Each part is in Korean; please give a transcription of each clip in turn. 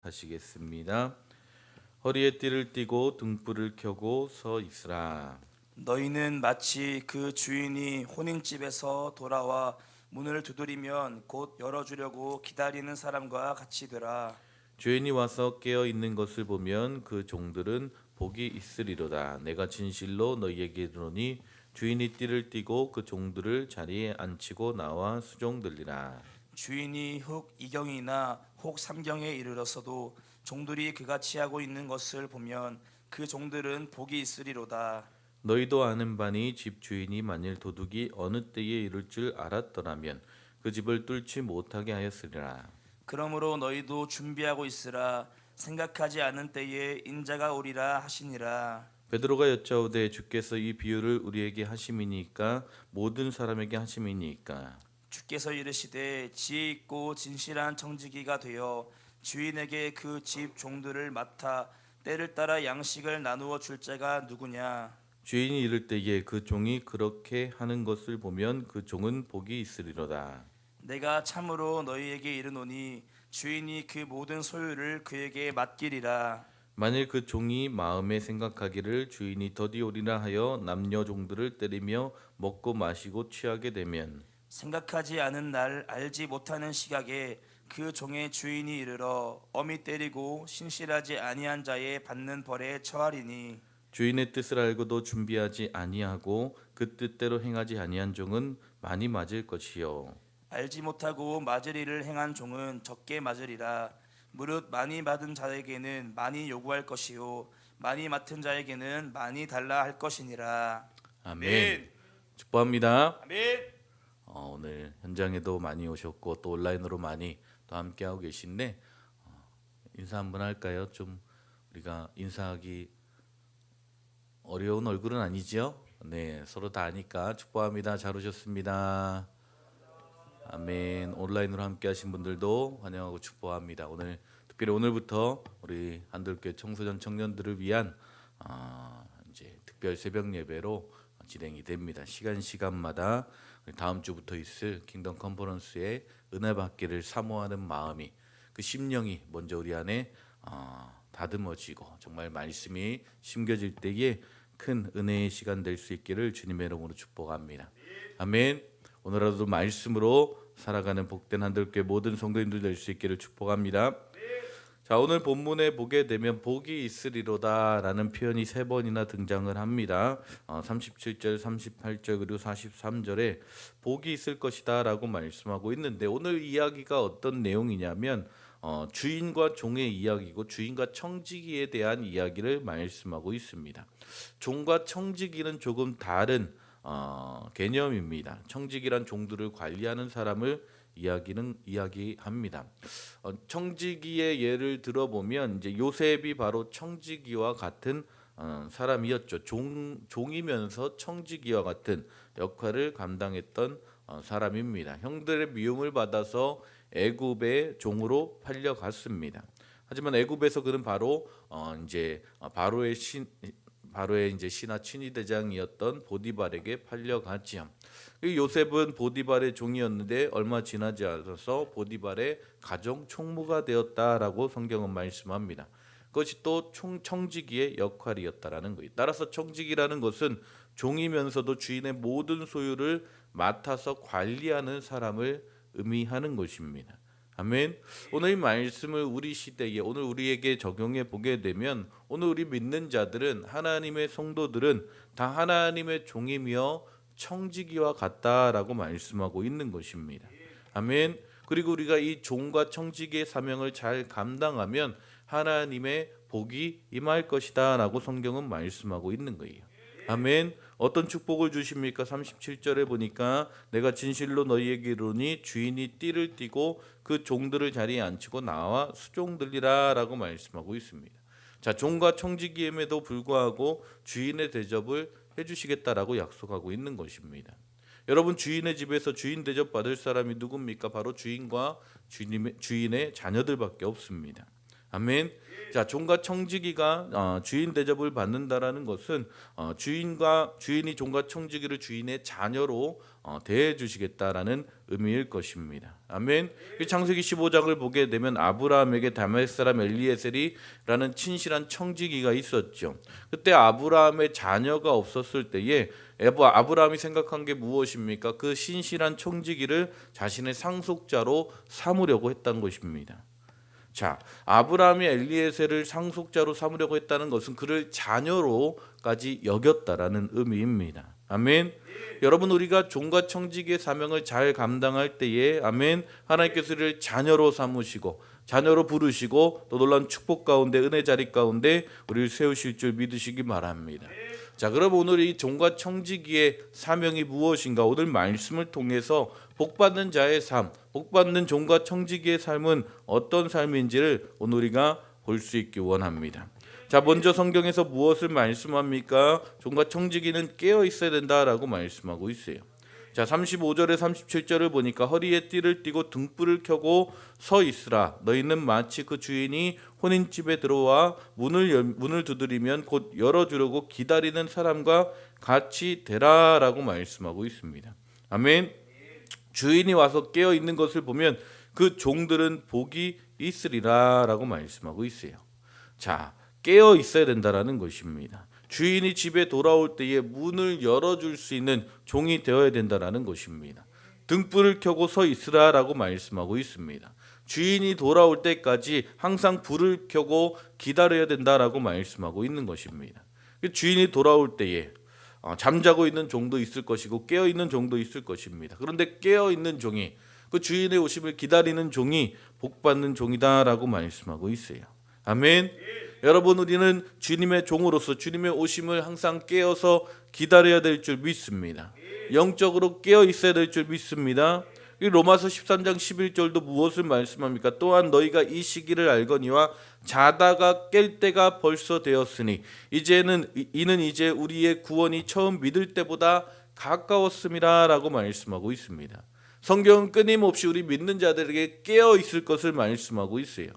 하시겠습니다. 허리에 띠를 띠고 등불을 켜고 서 있으라. 너희는 마치 그 주인이 혼인집에서 돌아와 문을 두드리면 곧 열어주려고 기다리는 사람과 같이 되라. 주인이 와서 깨어 있는 것을 보면 그 종들은 복이 있으리로다. 내가 진실로 너희에게 이르노니 주인이 띠를 띠고 그 종들을 자리에 앉히고 나와 수종들리라. 주인이 혹 이경이나 혹 삼경에 이르렀어도 종들이 그같이 하고 있는 것을 보면 그 종들은 복이 있으리로다. 너희도 아는 바니 집 주인이 만일 도둑이 어느 때에 이룰 줄 알았더라면 그 집을 뚫지 못하게 하였으리라. 그러므로 너희도 준비하고 있으라. 생각하지 않은 때에 인자가 오리라 하시니라. 베드로가 여짜오되 주께서 이 비유를 우리에게 하심이니까 모든 사람에게 하심이니까. 주께서 이르시되 지혜 있고 진실한 청지기가 되어 주인에게 그 집 종들을 맡아 때를 따라 양식을 나누어 줄 자가 누구냐. 주인이 이를 때에 그 종이 그렇게 하는 것을 보면 그 종은 복이 있으리로다. 내가 참으로 너희에게 이르노니 주인이 그 모든 소유를 그에게 맡기리라. 만일 그 종이 마음에 생각하기를 주인이 더디 오리라 하여 남녀 종들을 때리며 먹고 마시고 취하게 되면 생각하지 않은 날 알지 못하는 시각에 그 종의 주인이 이르러 엄히 때리고 신실하지 아니한 자의 받는 벌에 처하리니. 주인의 뜻을 알고도 준비하지 아니하고 그 뜻대로 행하지 아니한 종은 많이 맞을 것이요. 알지 못하고 맞을 일을 행한 종은 적게 맞으리라. 무릇 많이 받은 자에게는 많이 요구할 것이요 많이 맡은 자에게는 많이 달라 할 것이니라. 아멘. 아멘. 축복합니다. 아멘. 오늘 현장에도 많이 오셨고 또 온라인으로 많이 또 함께하고 계신데 인사 한번 할까요? 좀 우리가 인사하기 어려운 얼굴은 아니죠? 네, 서로 다 아니까 축복합니다. 잘 오셨습니다. 아멘. 온라인으로 함께하신 분들도 환영하고 축복합니다. 오늘 특별히 오늘부터 우리 한들교회 청소년 청년들을 위한 이제 특별 새벽 예배로 진행이 됩니다. 시간마다 다음 주부터 있을 킹덤 컨퍼런스에 은혜 받기를 사모하는 마음이 그 심령이 먼저 우리 안에 다듬어지고 정말 말씀이 심겨질 때에 큰 은혜의 시간 될 수 있기를 주님의 이름으로 축복합니다. 아멘. 오늘 하루도 말씀으로 살아가는 복된 한들교회 모든 성도님들 될 수 있기를 축복합니다. 자, 오늘 본문에 보게 되면 복이 있으리로다라는 표현이 3번이나 등장을 합니다. 37절, 38절 그리고 43절에 복이 있을 것이다라고 말씀하고 있는데 오늘 이야기가 어떤 내용이냐면 주인과 종의 이야기고 주인과 청지기에 대한 이야기를 말씀하고 있습니다. 종과 청지기는 조금 다른 개념입니다. 청지기란 종들을 관리하는 사람을 이야기합니다. 청지기의 예를 들어보면 이제 요셉이 바로 청지기와 같은 사람이었죠. 종이면서 청지기와 같은 역할을 감당했던 사람입니다. 형들의 미움을 받아서 애굽의 종으로 팔려갔습니다. 하지만 애굽에서 그는 바로 이제 바로의 이제 신하 친위대장이었던 보디발에게 팔려갔지요. 요셉은 보디발의 종이었는데 얼마 지나지 않아서 보디발의 가정 총무가 되었다라고 성경은 말씀합니다. 그것이 또 청지기의 역할이었다라는 거예요. 따라서 청지기라는 것은 종이면서도 주인의 모든 소유를 맡아서 관리하는 사람을 의미하는 것입니다. 아멘. 오늘 이 말씀을 우리 시대에 오늘 우리에게 적용해 보게 되면 오늘 우리 믿는 자들은 하나님의 성도들은 다 하나님의 종이며 청지기와 같다라고 말씀하고 있는 것입니다. 아멘. 그리고 우리가 이 종과 청지기의 사명을 잘 감당하면 하나님의 복이 임할 것이다라고 성경은 말씀하고 있는 거예요. 아멘. 어떤 축복을 주십니까? 37절에 보니까 내가 진실로 너희에게 이르노니 주인이 띠를 띠고 그 종들을 자리에 앉히고 나와 수종들리라 라고 말씀하고 있습니다. 자, 종과 청지기임에도 불구하고 주인의 대접을 해주시겠다라고 약속하고 있는 것입니다. 여러분, 주인의 집에서 주인 대접 받을 사람이 누굽니까? 바로 주인과 주인의 자녀들밖에 없습니다. 아멘. 자, 종과 청지기가 주인 대접을 받는다라는 것은 주인이 종과 청지기를 주인의 자녀로 대해 주시겠다라는 의미일 것입니다. 아멘. 창세기 15장을 보게 되면 아브라함에게 다메섹 사람 엘리에셀이라는 친실한 청지기가 있었죠. 그때 아브라함의 자녀가 없었을 때에 아브라함이 생각한 게 무엇입니까? 그 신실한 청지기를 자신의 상속자로 삼으려고 했던 것입니다. 자, 아브라함이 엘리에셀을 상속자로 삼으려고 했다는 것은 그를 자녀로까지 여겼다라는 의미입니다. 아멘. 여러분, 우리가 종과 청지기의 사명을 잘 감당할 때에 아멘, 하나님께서 우리를 자녀로 삼으시고 자녀로 부르시고 또 놀라운 축복 가운데 은혜 자리 가운데 우리를 세우실 줄 믿으시기 바랍니다. 자, 그럼 오늘 이 종과 청지기의 사명이 무엇인가? 오늘 말씀을 통해서 복받는 자의 삶, 복받는 종과 청지기의 삶은 어떤 삶인지를 오늘 우리가 볼 수 있기 원합니다. 자, 먼저 성경에서 무엇을 말씀합니까? 종과 청지기는 깨어 있어야 된다라고 말씀하고 있어요. 자, 35절에 37절을 보니까 허리에 띠를 띠고 등불을 켜고 서 있으라. 너희는 마치 그 주인이 혼인집에 들어와 문을 두드리면 곧 열어주려고 기다리는 사람과 같이 되라라고 말씀하고 있습니다. 아멘. 주인이 와서 깨어 있는 것을 보면 그 종들은 복이 있으리라라고 말씀하고 있어요. 자, 깨어 있어야 된다라는 것입니다. 주인이 집에 돌아올 때에 문을 열어줄 수 있는 종이 되어야 된다라는 것입니다. 등불을 켜고 서 있으라라고 말씀하고 있습니다. 주인이 돌아올 때까지 항상 불을 켜고 기다려야 된다라고 말씀하고 있는 것입니다. 주인이 돌아올 때에 잠자고 있는 종도 있을 것이고 깨어 있는 종도 있을 것입니다. 그런데 깨어 있는 종이 그 주인의 오심을 기다리는 종이 복받는 종이다라고 말씀하고 있어요. 아멘. 여러분, 우리는 주님의 종으로서 주님의 오심을 항상 깨어서 기다려야 될 줄 믿습니다. 영적으로 깨어 있어야 될 줄 믿습니다. 로마서 13장 11절도 무엇을 말씀합니까? 또한 너희가 이 시기를 알거니와 자다가 깰 때가 벌써 되었으니 이는 이제 우리의 구원이 처음 믿을 때보다 가까웠음이라라고 말씀하고 있습니다. 성경은 끊임없이 우리 믿는 자들에게 깨어 있을 것을 말씀하고 있어요.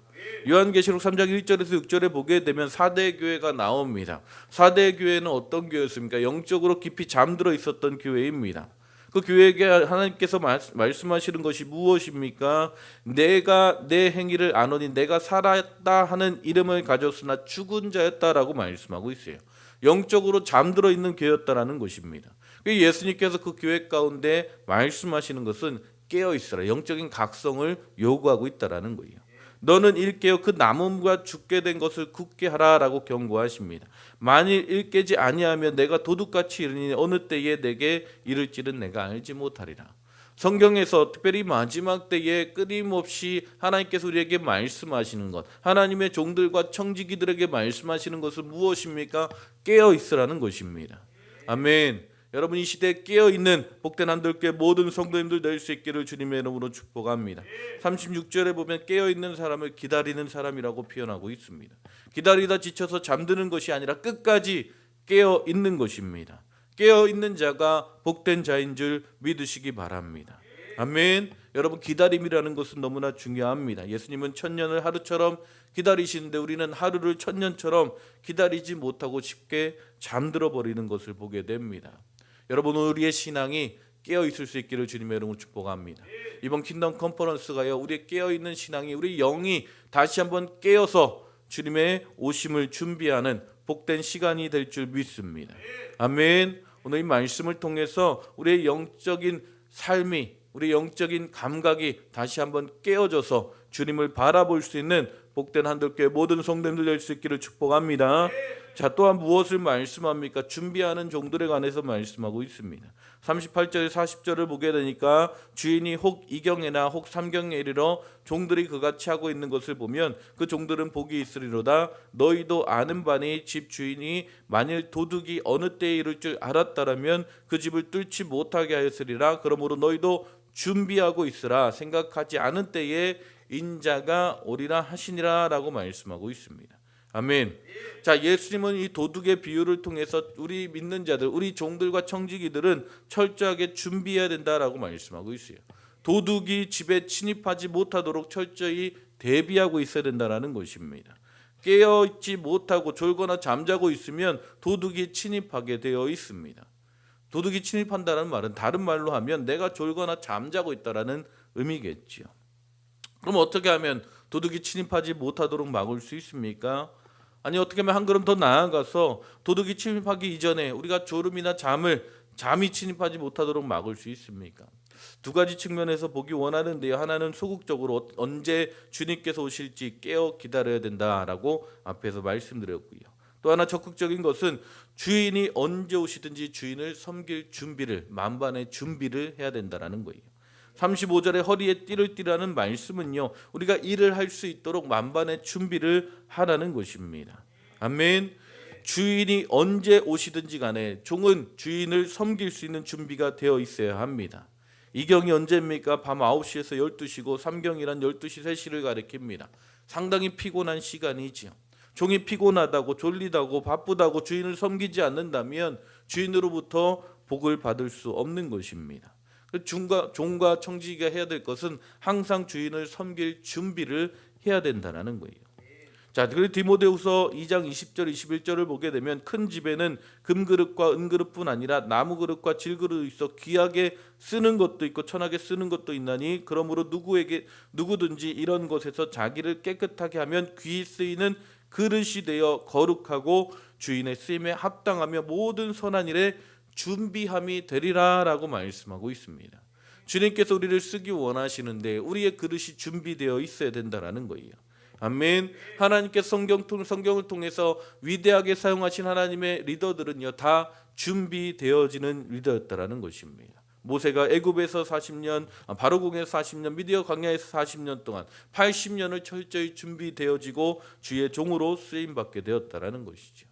요한계시록 3장 1절에서 6절에 보게 되면 4대 교회가 나옵니다. 4대 교회는 어떤 교회였습니까? 영적으로 깊이 잠들어 있었던 교회입니다. 그 교회에게 하나님께서 말씀하시는 것이 무엇입니까? 내가 내 행위를 아노니 내가 살았다 하는 이름을 가졌으나 죽은 자였다라고 말씀하고 있어요. 영적으로 잠들어 있는 교회였다라는 것입니다. 예수님께서 그 교회 가운데 말씀하시는 것은 깨어 있으라, 영적인 각성을 요구하고 있다라는 거예요. 너는 일깨어 그 나무가 죽게 된 것을 굳게 하라라고 경고하십니다. 만일 일깨지 아니하면 내가 도둑같이 이르니 어느 때에 내게 이를지는 내가 알지 못하리라. 성경에서 특별히 마지막 때에 끊임없이 하나님께서 우리에게 말씀하시는 것, 하나님의 종들과 청지기들에게 말씀하시는 것은 무엇입니까? 깨어 있으라는 것입니다. 아멘. 여러분, 이 시대에 깨어있는 복된 한들께 모든 성도님들 될 수 있기를 주님의 이름으로 축복합니다. 36절에 보면 깨어있는 사람을 기다리는 사람이라고 표현하고 있습니다. 기다리다 지쳐서 잠드는 것이 아니라 끝까지 깨어있는 것입니다. 깨어있는 자가 복된 자인 줄 믿으시기 바랍니다. 아멘. 여러분, 기다림이라는 것은 너무나 중요합니다. 예수님은 1000년을 하루처럼 기다리시는데 우리는 하루를 1000년처럼 기다리지 못하고 쉽게 잠들어 버리는 것을 보게 됩니다. 여러분, 우리의 신앙이 깨어 있을 수 있기를 주님의 이름으로 축복합니다. 이번 킹덤 컨퍼런스가요, 우리의 깨어 있는 신앙이, 우리 영이 다시 한번 깨어서 주님의 오심을 준비하는 복된 시간이 될 줄 믿습니다. 아멘. 오늘 이 말씀을 통해서 우리의 영적인 삶이, 우리 영적인 감각이 다시 한번 깨어져서 주님을 바라볼 수 있는 복된 한들교회 모든 성도님들 될 수 있기를 축복합니다. 자, 또한 무엇을 말씀합니까? 준비하는 종들에 관해서 말씀하고 있습니다. 38절 40절을 보게 되니까 주인이 혹 이경에나 혹 삼경에 이르러 종들이 그같이 하고 있는 것을 보면 그 종들은 복이 있으리로다. 너희도 아는 바니 집 주인이 만일 도둑이 어느 때에 이를 줄 알았다라면 그 집을 뚫지 못하게 하였으리라. 그러므로 너희도 준비하고 있으라. 생각하지 않은 때에 인자가 오리라 하시니라 라고 말씀하고 있습니다. 아멘. 자, 예수님은 이 도둑의 비유를 통해서 우리 믿는 자들, 우리 종들과 청지기들은 철저하게 준비해야 된다라고 말씀하고 있어요. 도둑이 집에 침입하지 못하도록 철저히 대비하고 있어야 된다는 것입니다. 깨어있지 못하고 졸거나 잠자고 있으면 도둑이 침입하게 되어 있습니다. 도둑이 침입한다는 말은 다른 말로 하면 내가 졸거나 잠자고 있다라는 의미겠지요. 그럼 어떻게 하면 도둑이 침입하지 못하도록 막을 수 있습니까? 아니 어떻게 하면 한 걸음 더 나아가서 도둑이 침입하기 이전에 우리가 졸음이나 잠이 침입하지 못하도록 막을 수 있습니까? 두 가지 측면에서 보기 원하는데요. 하나는 소극적으로 언제 주님께서 오실지 깨어 기다려야 된다라고 앞에서 말씀드렸고요. 또 하나 적극적인 것은 주인이 언제 오시든지 주인을 섬길 준비를 만반의 준비를 해야 된다라는 거예요. 35절에 허리에 띠를 띠라는 말씀은요. 우리가 일을 할 수 있도록 만반의 준비를 하라는 것입니다. 아멘. 주인이 언제 오시든지 간에 종은 주인을 섬길 수 있는 준비가 되어 있어야 합니다. 이경이 언제입니까? 밤 9시에서 12시고 삼경이란 12시 3시를 가리킵니다. 상당히 피곤한 시간이지요. 종이 피곤하다고 졸리다고 바쁘다고 주인을 섬기지 않는다면 주인으로부터 복을 받을 수 없는 것입니다. 종과 청지기가 해야 될 것은 항상 주인을 섬길 준비를 해야 된다는 거예요. 자, 그리고 디모데후서 2장 20절 21절을 보게 되면 큰 집에는 금그릇과 은그릇뿐 아니라 나무그릇과 질그릇이 있어 귀하게 쓰는 것도 있고 천하게 쓰는 것도 있나니 그러므로 누구든지 이런 것에서 자기를 깨끗하게 하면 귀히 쓰이는 그릇이 되어 거룩하고 주인의 쓰임에 합당하며 모든 선한 일에 준비함이 되리라라고 말씀하고 있습니다. 주님께서 우리를 쓰기 원하시는데 우리의 그릇이 준비되어 있어야 된다라는 거예요. 아멘. 하나님께서 성경을 통해서 위대하게 사용하신 하나님의 리더들은요 다 준비되어지는 리더였다라는 것입니다. 모세가 애굽에서 40년, 바로궁에서 40년, 미디어 광야에서 40년 동안 80년을 철저히 준비되어지고 주의 종으로 쓰임 받게 되었다라는 것이죠.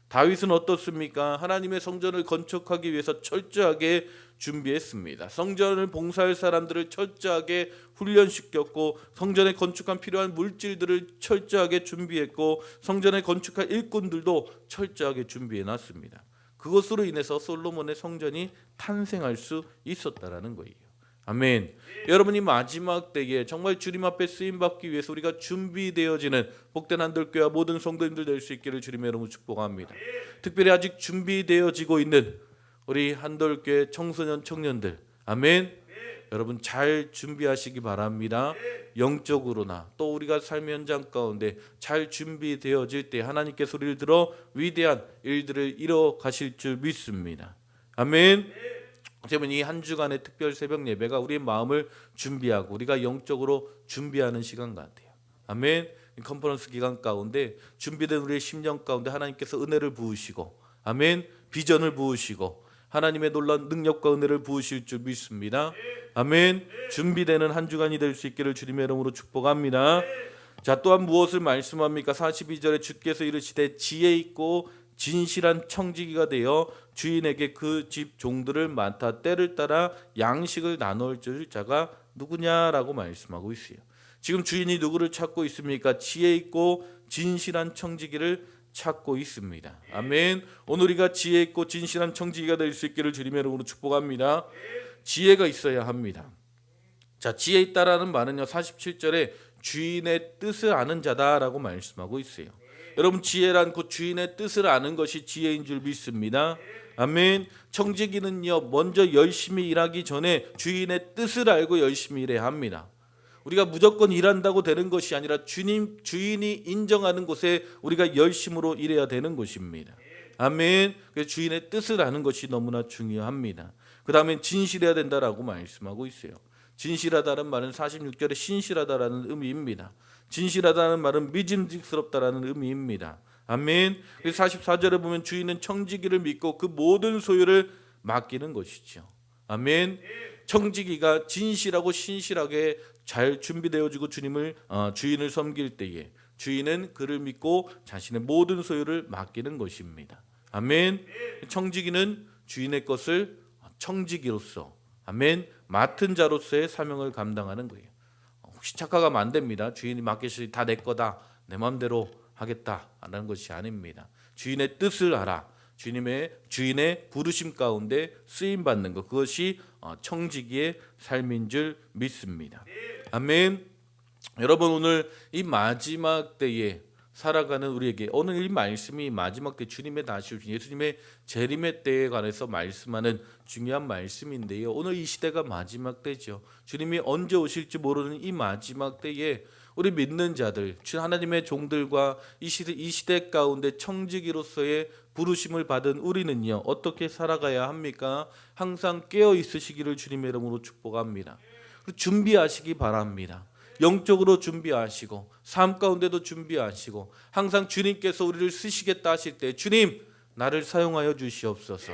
다윗은 어떻습니까? 하나님의 성전을 건축하기 위해서 철저하게 준비했습니다. 성전을 봉사할 사람들을 철저하게 훈련시켰고 성전에 건축한 필요한 물질들을 철저하게 준비했고 성전에 건축할 일꾼들도 철저하게 준비해놨습니다. 그것으로 인해서 솔로몬의 성전이 탄생할 수 있었다라는 거예요. 아멘. 여러분이 마지막 때에 정말 주님 앞에 쓰임받기 위해서 우리가 준비되어지는 복된 한돌교와 모든 성도님들 될 수 있기를 주님의 이름으로 축복합니다. 특별히 아직 준비되어지고 있는 우리 한돌교회 청소년 청년들, 아멘. 여러분 잘 준비하시기 바랍니다. 영적으로나 또 우리가 삶의 현장 가운데 잘 준비되어질 때 하나님께서 우리를 들어 위대한 일들을 이뤄 가실 줄 믿습니다. 아멘. 어쩌면 이 한 주간의 특별 새벽 예배가 우리의 마음을 준비하고 우리가 영적으로 준비하는 시간 같아요. 아멘. 컨퍼런스 기간 가운데 준비된 우리의 심령 가운데 하나님께서 은혜를 부으시고 아멘. 비전을 부으시고 하나님의 놀라운 능력과 은혜를 부으실 줄 믿습니다. 아멘. 준비되는 한 주간이 될 수 있기를 주님의 이름으로 축복합니다. 자, 또한 무엇을 말씀합니까? 42절에 주께서 이르시되 지혜 있고 진실한 청지기가 되어 주인에게 그 집 종들을 맡아 때를 따라 양식을 나눠 줄 자가 누구냐라고 말씀하고 있어요. 지금 주인이 누구를 찾고 있습니까? 지혜 있고 진실한 청지기를 찾고 있습니다. 아멘. 오늘 우리가 지혜 있고 진실한 청지기가 될 수 있기를 주님의 이름으로 축복합니다. 지혜가 있어야 합니다. 자, 지혜 있다라는 말은요 47절에 주인의 뜻을 아는 자다라고 말씀하고 있어요. 여러분 지혜란 곧 주인의 뜻을 아는 것이 지혜인 줄 믿습니다. 아멘. 청지기는요 먼저 열심히 일하기 전에 주인의 뜻을 알고 열심히 일해야 합니다. 우리가 무조건 일한다고 되는 것이 아니라 주인이 인정하는 곳에 우리가 열심으로 일해야 되는 것입니다. 아멘. 그래서 주인의 뜻을 아는 것이 너무나 중요합니다. 그 다음에 진실해야 된다라고 말씀하고 있어요. 진실하다는 말은 46절에 신실하다라는 의미입니다. 진실하다는 말은 믿음직스럽다라는 의미입니다. 아멘. 그래서 44절에 보면 주인은 청지기를 믿고 그 모든 소유를 맡기는 것이죠. 아멘. 청지기가 진실하고 신실하게 잘 준비되어지고 주인을 섬길 때에 주인은 그를 믿고 자신의 모든 소유를 맡기는 것입니다. 아멘. 청지기는 주인의 것을 청지기로서 아멘 맡은 자로서의 사명을 감당하는 거예요. 혹시 착각하면 안 됩니다. 주인이 맡기시 다 내 거다 내 마음대로 하겠다라는 것이 아닙니다. 주인의 뜻을 알아 주인의 부르심 가운데 쓰임 받는 것, 그것이 청지기의 삶인 줄 믿습니다. 아멘. 여러분 오늘 이 마지막 때에 살아가는 우리에게 오늘 이 말씀이 마지막 때 주님의 다시 오신 예수님의 재림의 때에 관해서 말씀하는 중요한 말씀인데요. 오늘 이 시대가 마지막 때죠. 주님이 언제 오실지 모르는 이 마지막 때에 우리 믿는 자들, 하나님의 종들과 이 시대 가운데 청지기로서의 부르심을 받은 우리는요 어떻게 살아가야 합니까? 항상 깨어 있으시기를 주님의 이름으로 축복합니다. 준비하시기 바랍니다. 영적으로 준비하시고 삶 가운데도 준비하시고 항상 주님께서 우리를 쓰시겠다 하실 때 주님 나를 사용하여 주시옵소서.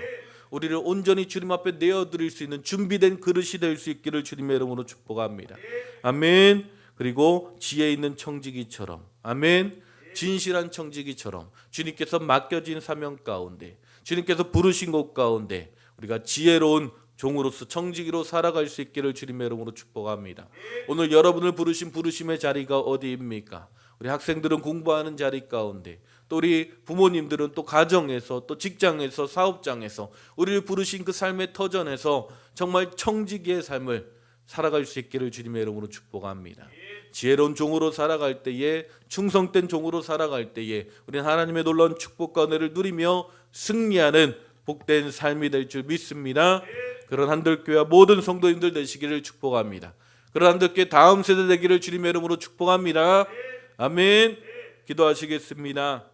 우리를 온전히 주님 앞에 내어드릴 수 있는 준비된 그릇이 될 수 있기를 주님의 이름으로 축복합니다. 아멘. 그리고 지혜 있는 청지기처럼 아멘. 진실한 청지기처럼 주님께서 맡겨진 사명 가운데 주님께서 부르신 곳 가운데 우리가 지혜로운 종으로서 청지기로 살아갈 수 있기를 주님의 이름으로 축복합니다. 오늘 여러분을 부르신 부르심의 자리가 어디입니까? 우리 학생들은 공부하는 자리 가운데 또 우리 부모님들은 또 가정에서 또 직장에서 사업장에서 우리를 부르신 그 삶의 터전에서 정말 청지기의 삶을 살아갈 수 있기를 주님의 이름으로 축복합니다. 지혜로운 종으로 살아갈 때에 충성된 종으로 살아갈 때에 우리는 하나님의 놀라운 축복과 은혜를 누리며 승리하는 복된 삶이 될 줄 믿습니다. 그런 한들교회와 모든 성도님들 되시기를 축복합니다. 그런 한들교회 다음 세대 되기를 주님의 이름으로 축복합니다. 아멘. 기도하시겠습니다.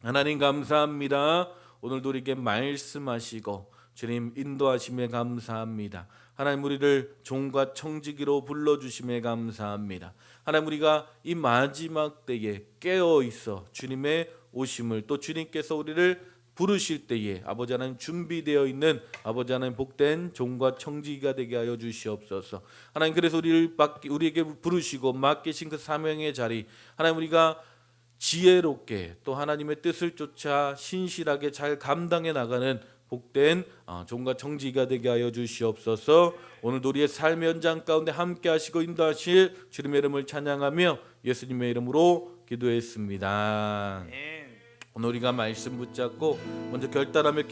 하나님 감사합니다. 오늘도 우리에게 말씀하시고 주님 인도하심에 감사합니다. 하나님 우리를 종과 청지기로 불러주심에 감사합니다. 하나님 우리가 이 마지막 때에 깨어있어 주님의 오심을 또 주님께서 우리를 부르실 때에 아버지 하나님 준비되어 있는 아버지 하나님 복된 종과 청지기가 되게 하여 주시옵소서. 하나님 그래서 우리에게 부르시고 맡기신 그 사명의 자리 하나님 우리가 지혜롭게 또 하나님의 뜻을 쫓아 신실하게 잘 감당해 나가는 복된 종과 청지기가 되게 하여 주시옵소서. 오늘도 우리의 삶의 현장 가운데 함께 하시고 인도하실 주님의 이름을 찬양하며 예수님의 이름으로 기도했습니다. 오늘 우리가 말씀 붙잡고 먼저 결단하며